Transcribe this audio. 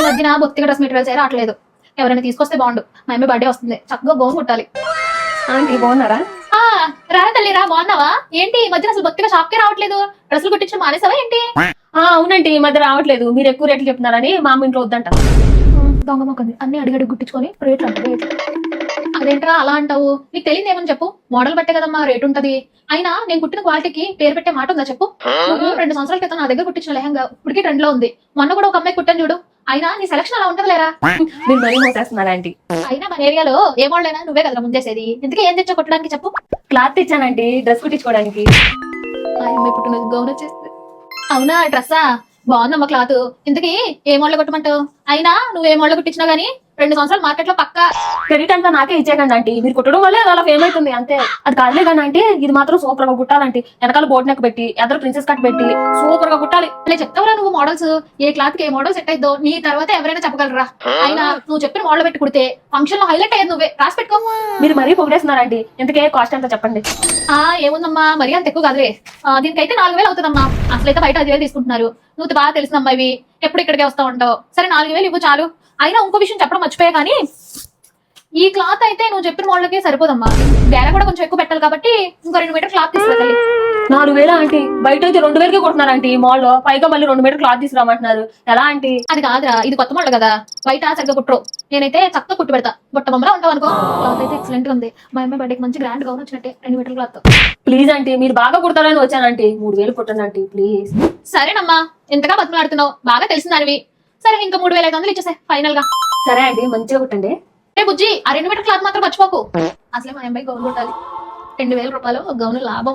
మధ్యన బొత్తిగా dress materials అయితే రావట్లేదు. ఎవరైనా తీసుకొస్తే బాగుండు. మా అమ్మాయి బర్త్డే వస్తుంది, చక్కగా గౌన్ కుట్టాలి. ఆంటీ బాగున్నారా? రారా తల్లి రా, బాగున్నావా? ఏంటి ఈ మధ్యన అసలు బొత్తిగా షాప్ కే రావట్లేదు? డ్రెస్సులు కుట్టించడం మానేసావా ఏంటి? అవునండి, ఈ మధ్య రావట్లేదు. మీరు ఎక్కువ రేట్లు చెప్తున్నారని మా అమ్మ ఇంట్లో వద్దంట. దొంగ మొక్కంది, అన్ని అడిగడి గుట్టించుకొని రేట్లు అంటే అదేంట్రా అలా అంటావు? నీకు తెలియదు ఏమని చెప్పు. మోడల్ బట్టే కదమ్మా రేటు ఉంటది. అయినా నేను కుట్టిన క్వాలిటీకి పేరు పెట్టే మాట ఉందా చెప్పు? నువ్వు 2 సంవత్సరాల క్రితం నా దగ్గర కుట్టించిన లెహంగా ఇప్పటికీ ట్రెండ్ లో ఉంది. మొన్న కూడా ఒక అమ్మాయి కుట్టాను చూడు. అయినా నీ సెలక్షన్ అలా ఉంటది లేరా? మీరు మరీ మోసేస్తున్నారు ఆంటీ. అయినా మన ఏరియాలో ఏ మోడల్ అయినా నువ్వే కదా ముందేసేది. ఇంతకీ ఏం తెచ్చా కుట్టడానికి చెప్పు? క్లాత్ తెచ్చానండి డ్రెస్ కుట్టించుకోవడానికి. అమ్మాయి పుట్టినరోజు గౌన్ వచ్చేస్తుంది. అవునా, డ్రెస్సా? బాగుందమ్మా క్లాత్. ఇంతకీ ఏ మోడల్ కుట్టమంటావు? అయినా నువ్వు ఏ మోడల్ కుట్టించినా గానీ 2 సంవత్సరాలు మార్కెట్ లో పక్కా. క్రెడిట్ అంతా నాకే ఇచ్చేకండి ఆంటీ. మీరు కుట్టడం వల్లే అలా ఫేమ్ అవుతుంది అంతే. అది కాదులే కానీ ఆంటీ, ఇది మాత్రం సూపర్ గా కుట్టాలంటే వెనకాల బోట్ నెక్ పెట్టి ఎదరు ప్రిన్సెస్ కట్ పెట్టి సూపర్ గా కుట్టాలి. అలా చెప్తావురా నువ్వు మోడల్స్. ఏ క్లాత్ కి ఏ మోడల్ సెట్ అయిద్దో నీ తర్వాత ఎవరైనా చెప్పగలరా? అయినా నువ్వు చెప్పిన మోడల్ పెట్టి కుడితే ఫంక్షన్ లో హైలైట్ అయ్యేది నువ్వే. రాసి పెట్టుకో. మీరు మరీ పొగిడేస్తున్నారండి. ఇంతకే కాస్ట్ ఎంత చెప్పండి? ఏముందమ్మా, మరీ అంత ఎక్కువ కాదులే. దీనికైతే 4000 అవుతుందమ్మా. అసలైతే బయట 10,000 తీసుకుంటున్నారు. నువ్వు బాగా తెలిసిన అమ్మాయివి, ఎప్పుడు ఇక్కడికే వస్తా ఉంటావు. సరే 4000 ఇవ్వు చాలు. అయినా ఇంకో విషయం చెప్పడం మర్చిపోయా కానీ, ఈ క్లాత్ అయితే నువ్వు చెప్పిన మోడల్కే సరిపోదమ్మా. గేర కూడా కొంచెం ఎక్కువ పెట్టాలి కాబట్టి ఇంకో 2 మీటర్ క్లాత్ తీసుకురాలి. 4000 ఆంటీ? బయట అయితే 2000కే కొడుతున్నారంటీ మాల్ లో. పైగా మళ్ళీ 2 మీటర్ క్లాత్ తీసుకురామంటున్నారు. ఎలా ఆంటీ? అది కాదురా, ఇది కొత్త మోడల్ కదా, బయట సరిగ్గా కుట్రు. నేనైతే చక్కగా కుట్టి పెడతా. బొట్ట బొమ్మలా ఉంటావు అనుకో. క్లాత్ అయితే ఎక్సలెంట్ గా ఉంది. మా అమ్మాయి బర్త్డేకి మంచి గ్రాండ్ గౌన్ వచ్చినట్టే 2 మీటర్ క్లాత్. ప్లీజ్ ఆంటీ, మీరు బాగా కుడతారని వచ్చానంటీ. 3000 కుట్టండి ఆంటీ ప్లీజ్. సరేనమ్మా, ఎంతగా బతుకులాడుతున్నావు, బాగా తెలిసిందానివి. సరే ఇంకా 3500 ఇచ్చేసే ఫైనల్ గా. సరే అండి, మంచిగా కుట్టండి. బుజ్జి, ఆ 2 మీటర్ క్లాత్ మాత్రం మర్చిపోకు. అసలే మా అమ్మాయి గౌన్ కుట్టాలి. 2000 రూపాయలు గౌన్ లాభం.